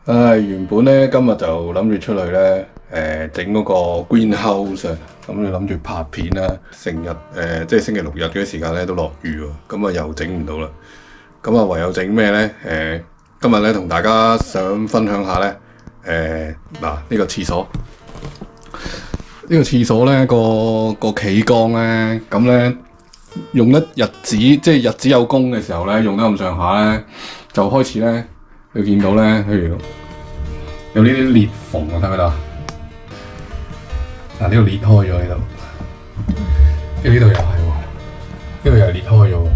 原本咧今日就諗住出去咧，整嗰個 greenhouse 啊，咁就諗住拍片啦。成日即係星期六日嗰啲時間咧都落雨喎，咁啊又整唔到啦。咁啊唯有整咩咧？今日咧同大家想分享下咧，呢個廁所，呢個廁所咧個企缸咧，咁咧用得日子，即係日子有功嘅時候咧，用得咁上下咧，就開始咧。你見到咧，譬如有呢啲裂縫啊，睇唔睇到？呢度裂開咗呢度，呢度又係喎，呢度又裂開咗喎。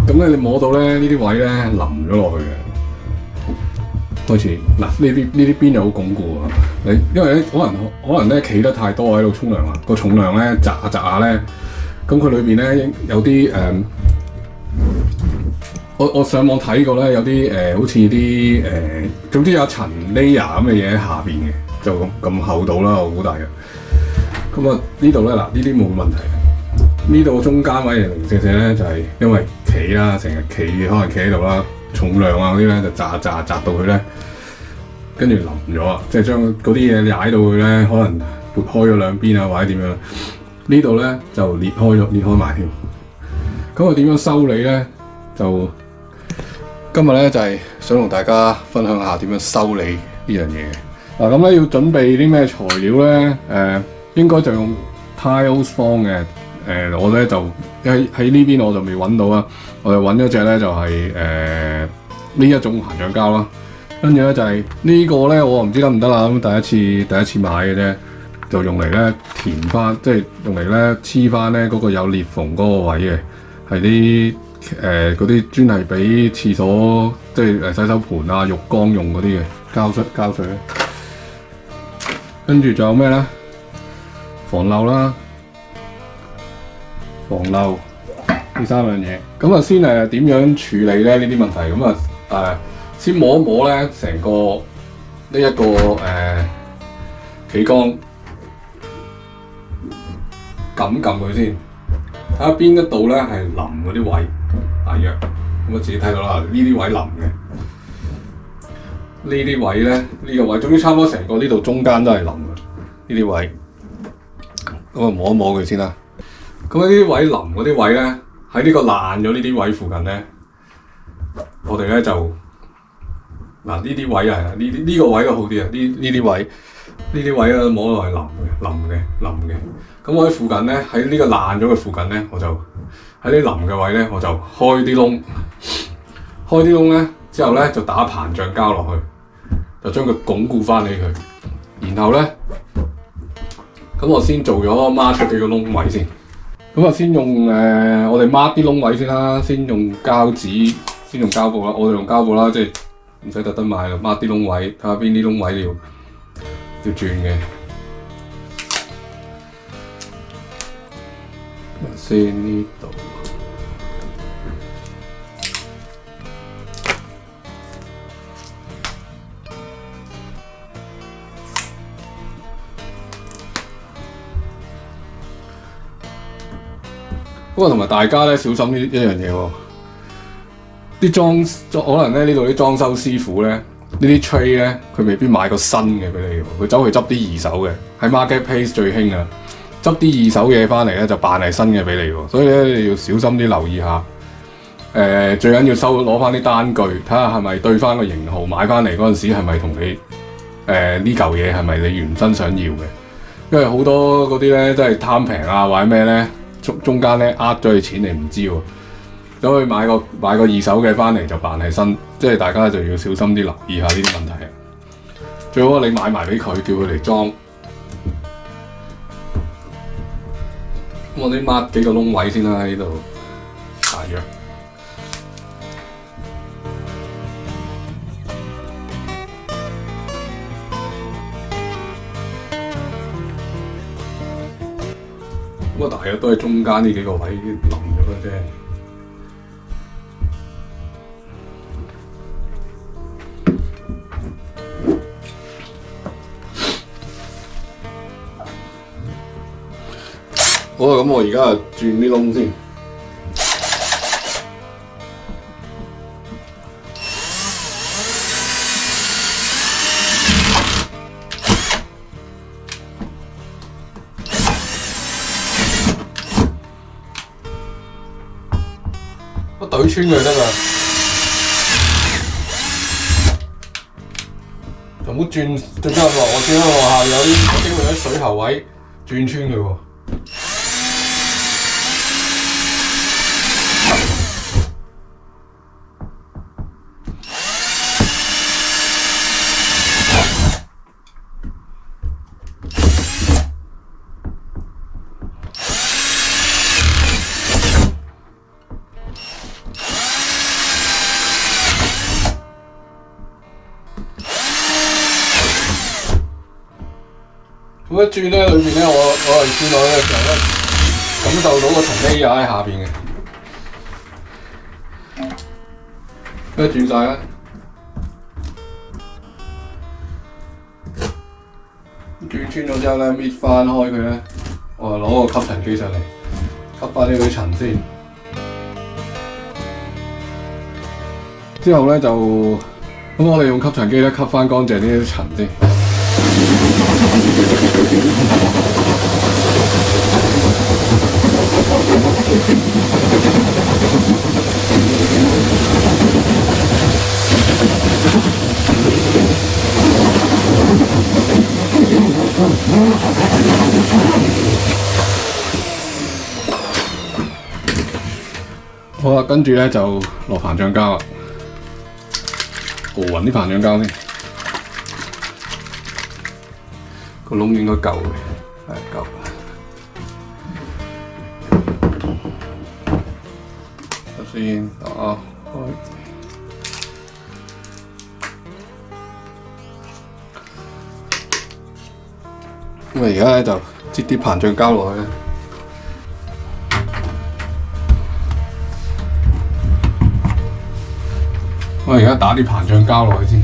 咁咧，你摸到咧呢啲位咧淋咗落去嘅，開始嗱呢啲邊又好鞏固啊！因為咧可能咧企得太多喺度沖涼啊，個重量咧擲下咧，咁佢裏邊咧有啲我上網睇過咧，有啲好似啲總之有一層 layer 咁嘅嘢喺下邊嘅，就咁厚度啦，我估大嘅。咁啊呢度咧嗱，呢啲冇問題。呢度中間位零舍舍咧，就係因為企啦，成日企可能企喺度啦，重量啊嗰啲咧就擲到佢咧，跟住淋咗啊，即係將嗰啲嘢踩到佢咧，可能撥開咗兩邊啊，或者點樣。呢度咧就裂開埋添。咁我點樣修理咧？就今日咧就係想同大家分享下點樣修理呢樣嘢。嗱咁咧要準備啲咩材料咧？應該就用 Tiles Form 嘅。我咧就喺呢邊我就未揾到啦。我就揾咗隻咧就係呢一種鹹橡膠啦。跟住咧就係呢個咧我唔知得唔得啦。咁第一次買嘅啫，就用嚟咧填翻，即係用嚟咧黐翻咧嗰個有裂縫嗰個位嘅，係啲。嗰啲專係俾廁所即係洗手盆啊、浴缸用嗰啲嘅膠水，跟住仲有咩咧？防漏啦，防漏呢三樣嘢。咁啊先點樣處理咧呢啲問題？咁啊先摸一摸咧成個呢一個企缸，撳佢先，睇下邊一度咧係淋嗰啲位。大約咁自己睇到啦，呢啲位淋嘅，呢啲位咧，呢個位，總之差唔多成個呢度中間都係淋嘅，呢啲位，咁啊摸一摸佢先啦。咁呢啲位淋嗰啲位咧，喺呢個爛咗呢啲位附近咧，我哋咧就嗱呢啲位啊，呢個位都好啲啊，呢啲位咧摸落係淋嘅。咁我喺附近咧，喺呢個爛咗嘅附近咧，我就喺啲淋嘅位咧，我就開啲窿咧之後咧就打膨脹膠落去，就將佢鞏固翻起佢。然後咧，咁我先做咗 mark 出幾個窿位先。咁啊先用我哋 mark 啲窿位先啦，先用膠紙，先用膠布啦。我哋用膠布啦，即係唔使特登買啦。mark 啲窿位，睇下邊啲窿位要轉嘅。先呢度，不過同埋大家咧小心一樣嘢喎，可能咧呢度啲裝修師傅咧，呢啲 tray 咧佢未必買個新嘅俾你喎，佢走去執啲二手嘅，喺 Marketplace 最興啊！執啲二手嘢翻嚟咧，就扮係新嘅俾你喎，所以咧你要小心啲留意下。最緊要攞翻啲單據，睇下係咪對翻個型號，買翻嚟嗰陣時係咪同你呢嚿嘢係咪你原身想要嘅？因為好多嗰啲咧真係貪平啊，或者咩咧中間咧呃咗你錢，你唔知喎，走去買個二手嘅翻嚟就扮係新，即係大家就要小心啲留意下呢啲問題。最好你買埋俾佢，叫佢嚟裝。我哋抹幾個窿位先啦，喺呢度大約。咁啊，大約都係中間呢幾個位淋咗嘅啫。好啊，咁我而家轉啲窿先。穿佢得㗎，就唔好轉得落，我轉得落下有啲經過啲水喉位轉穿佢喎。咁一轉咧，裏邊咧，我係轉落去嘅時候咧，感受到個層 layer 喺下邊嘅，一轉晒啦，轉穿咗之後咧，搣翻開佢咧，我就攞個吸塵機上嚟，吸翻呢啲塵先。之後咧就咁，我哋用吸塵機咧吸翻乾淨呢啲塵先。好啦，跟住咧就落膨脹膠啦，熬勻啲膨脹膠先。個窿應該夠嘅，係夠。首先打開，咁而家咧就擠啲膨脹膠落去咧。我而家打啲膨脹膠落去先。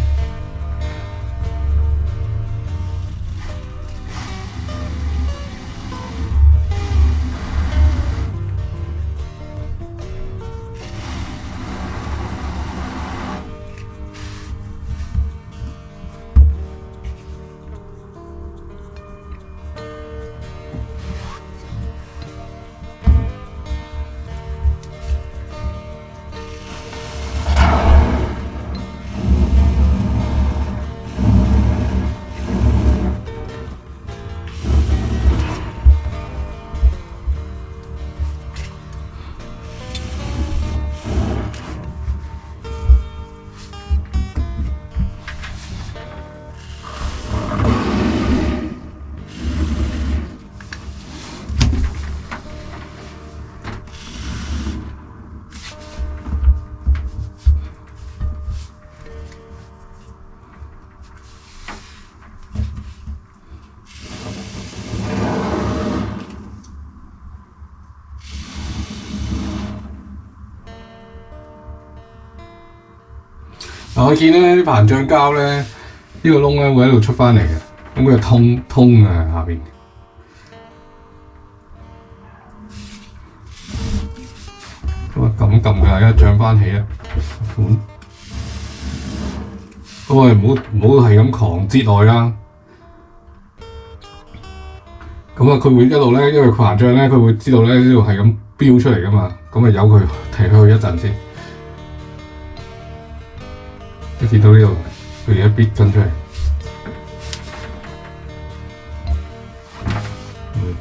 我見咧啲膨脹膠咧，呢個窿咧會喺度出翻嚟嘅，咁佢就通嘅下邊。咁啊撳佢，而家漲翻起啦。咁我哋唔好係咁狂擠落去啦。咁啊，佢會一路咧，因為膨脹咧，佢會知道咧呢度係咁飆出嚟噶嘛，咁啊由佢提佢一陣先。你見到呢度，佢而家逼緊出嚟，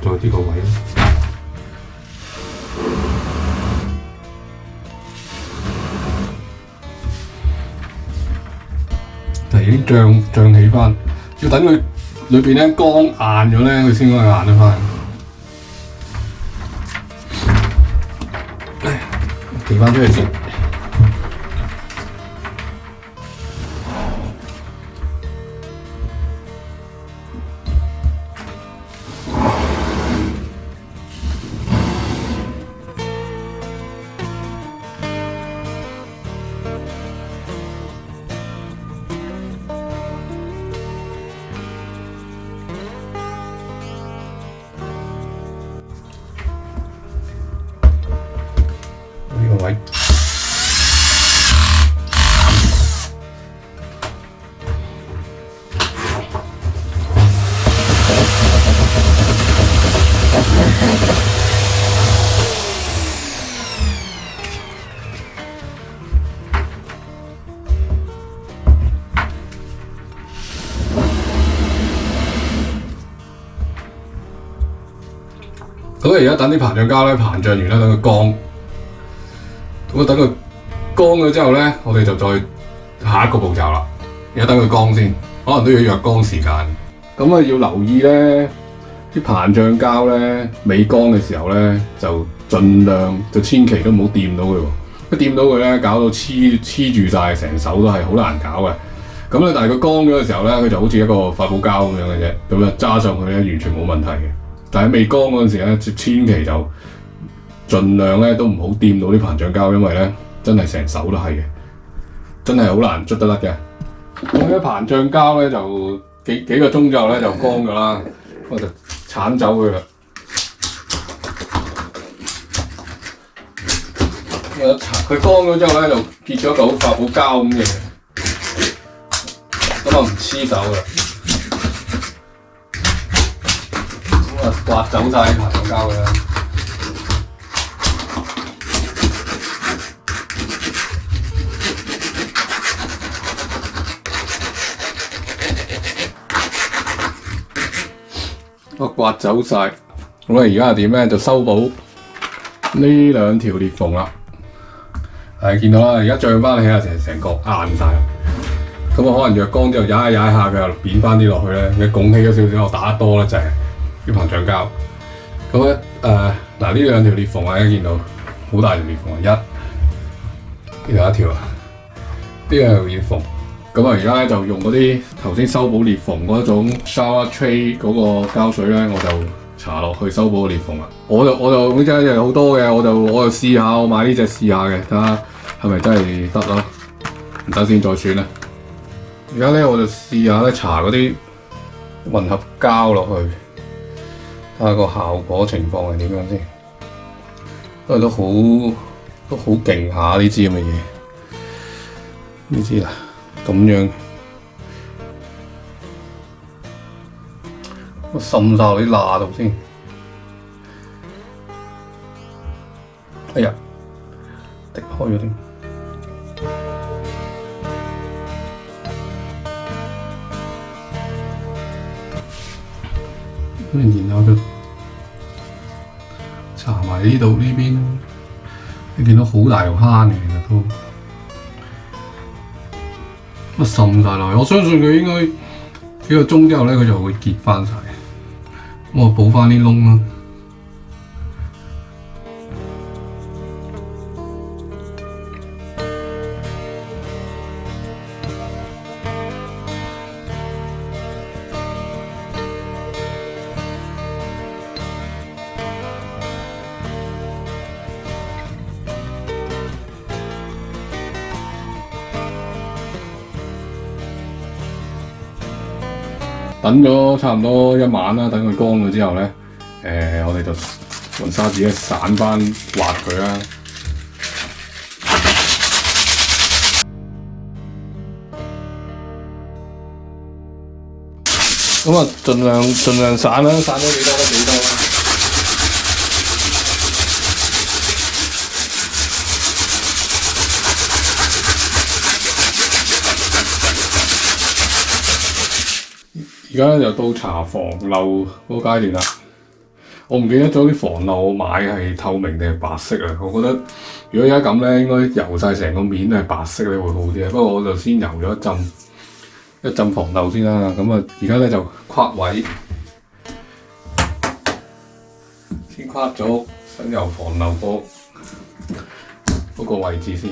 再呢個位啦。但係已經脹起翻，要等佢裏邊咧乾硬咗咧，佢先可以硬得翻。企翻出嚟先。呢個位而家等啲膨脹膠咧膨脹完啦，等佢乾。咁等佢乾咗之後咧，我哋就再下一個步驟啦。而家等佢乾先，可能都要若干時間。咁啊要留意咧，啲膨脹膠咧未乾嘅時候咧，就盡量就千祈都唔好掂到佢喎。一掂到佢咧，搞到黐住晒成手都係好難搞嘅。咁咧，但係佢乾咗嘅時候咧，佢就好似一個發泡膠咁樣嘅啫。咁啊揸上去咧，完全冇問題嘅。但係未乾嗰陣時咧，千祈就盡量咧都唔好掂到啲膨脹膠，因為咧真係成手都係嘅，真係好難捽得甩嘅。咁啲膨脹膠咧就幾個鐘之後咧就乾㗎啦，我就剷走佢啦。佢乾咗之後咧就結咗嚿發泡膠咁嘅嘢，咁啊唔黐手㗎。刮走晒啲膨脹膠嘅啦。我刮走晒，咁啊而家係點咧？就修補呢兩條裂縫啦。係見到啦，而家漲翻起啊，成個硬晒。咁啊可能若乾之後踩下佢又扁翻啲落去咧，你拱起咗少少，我打得多咧就係啲膨脹膠。咁咧嗱呢兩條裂縫啊，大家見到好大條裂縫啊，呢度一條啊，呢兩條裂縫。咁啊而家咧就用嗰啲頭先修補裂縫嗰種 shower tray 嗰個膠水咧，我就搽落去修補裂縫啦。我就呢隻好多嘅，我就試下，我買呢隻試下嘅，睇下係咪真係得咯。唔得先再算啦。而家咧我就試下咧搽嗰啲混合膠落去。睇下個效果情況係點樣先，因為都好勁下呢支咁嘅嘢，呢支啦咁樣，我滲晒落啲罅度先。哎呀，滴開咗添。然後就搽埋呢度呢邊，你見到好大條坑嘅，其實都乜滲晒落去。我相信佢應該幾個鐘之後咧，佢就會結翻晒。咁我補翻啲窿啦。等咗差唔多一晚啦，等佢乾咗之後咧，我哋就用砂紙咧散翻滑佢啦。咁啊，盡量散啦，散咗幾多得幾多啦。而家就到搽防漏嗰個階段啦。我唔記得咗啲防漏我買係透明定係白色啊。我覺得如果而家咁咧，應該油晒成個面係白色咧會好啲。不過我就先油咗一浸防漏先啦。咁啊，而家咧就框位，先框咗想油防漏嗰個位置先。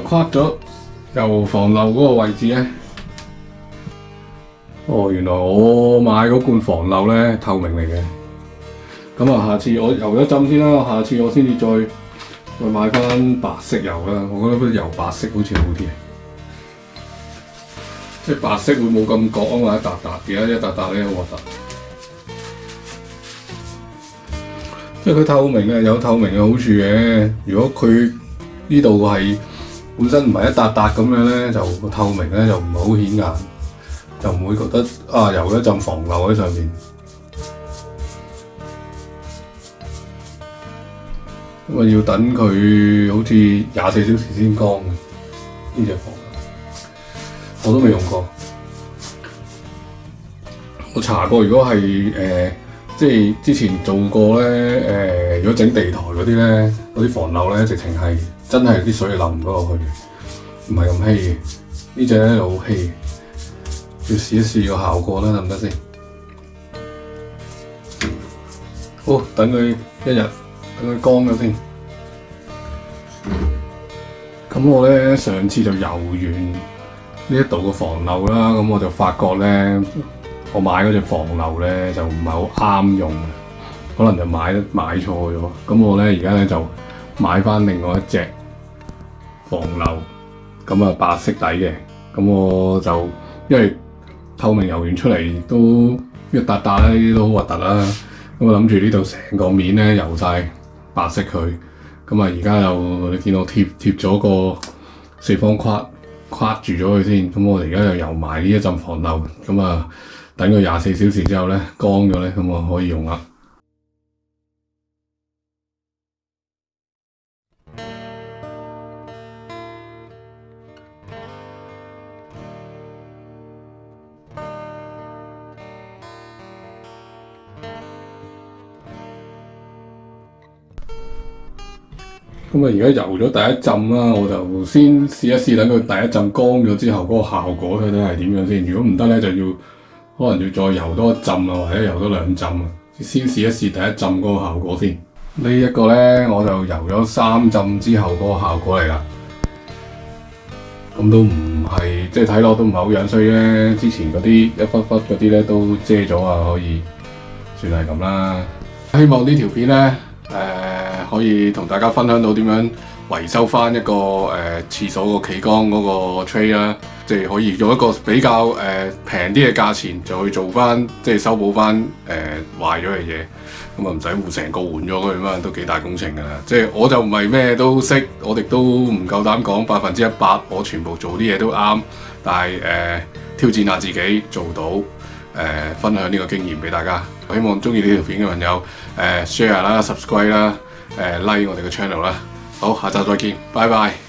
框咗油防漏嗰個位置咧，原來我買嗰罐防漏咧透明嚟嘅。咁啊，下次我油一浸先啦，下次我先至再買翻白色油啦。我覺得油白色好似好啲，即係白色會冇咁焗啊嘛，一笪笪嘅，一笪笪咧好核突。即係佢透明嘅有透明嘅好處嘅，如果佢呢度係本身唔係一笪笪咁樣咧，就個透明咧就唔係好顯眼，就唔會覺得啊有一陣防漏喺上面。咁啊要等佢好似24小時先乾嘅呢隻防漏，我都未用過。我查過，如果係即係之前做過咧，如果整地台嗰啲咧，嗰啲防漏咧，直情係真係啲水流唔到落去，唔係咁稀嘅。呢隻咧就好稀，要試一試個效果啦，得唔得先？好，等佢一日，等佢乾咗先。咁我咧上次就油完呢一度個防漏啦，咁我就發覺咧。我買嗰隻防漏咧就唔係好啱用，可能就買錯咗。咁我咧而家咧就買翻另外一隻防漏，咁啊白色底嘅。咁我就因為透明油完出嚟都一笪笪咧，呢啲都好核突啦。咁我諗住呢度成個面咧油晒白色佢。咁啊而家又你見我貼咗個四方框住咗佢先。咁我哋而家又油埋呢一陣防漏。咁啊〜等佢24小時之後咧，乾咗咧，咁我可以用啦。咁啊，而家油咗第一浸啦，我就先試一試，等佢第一浸乾咗之後嗰個效果睇睇係點樣先。如果唔得咧，就要可能要再油多一浸啊，或者油多2浸啊，先試一試第一浸嗰個效果先。呢一個咧，我就油咗3浸之後嗰個效果嚟啦。咁都唔係，即係睇落都唔係好樣衰咧。之前嗰啲一忽忽嗰啲咧都遮咗啊，可以算係咁啦。希望呢條片咧，可以同大家分享到點樣維修翻一個廁所個企缸嗰個 tray 啦，即係可以用一個比較平啲嘅價錢就去做翻，即係修補翻壞咗嘅嘢，咁啊唔使成個換咗佢嘛，都幾大工程㗎啦。即係我就唔係咩都識，我哋都唔夠膽講100%，我全部做啲嘢都啱，但係挑戰下自己做到，分享呢個經驗俾大家。希望中意呢條片嘅朋友share 啦、subscribe 啦、like 我哋嘅 channel 啦。好，下集再見，拜拜。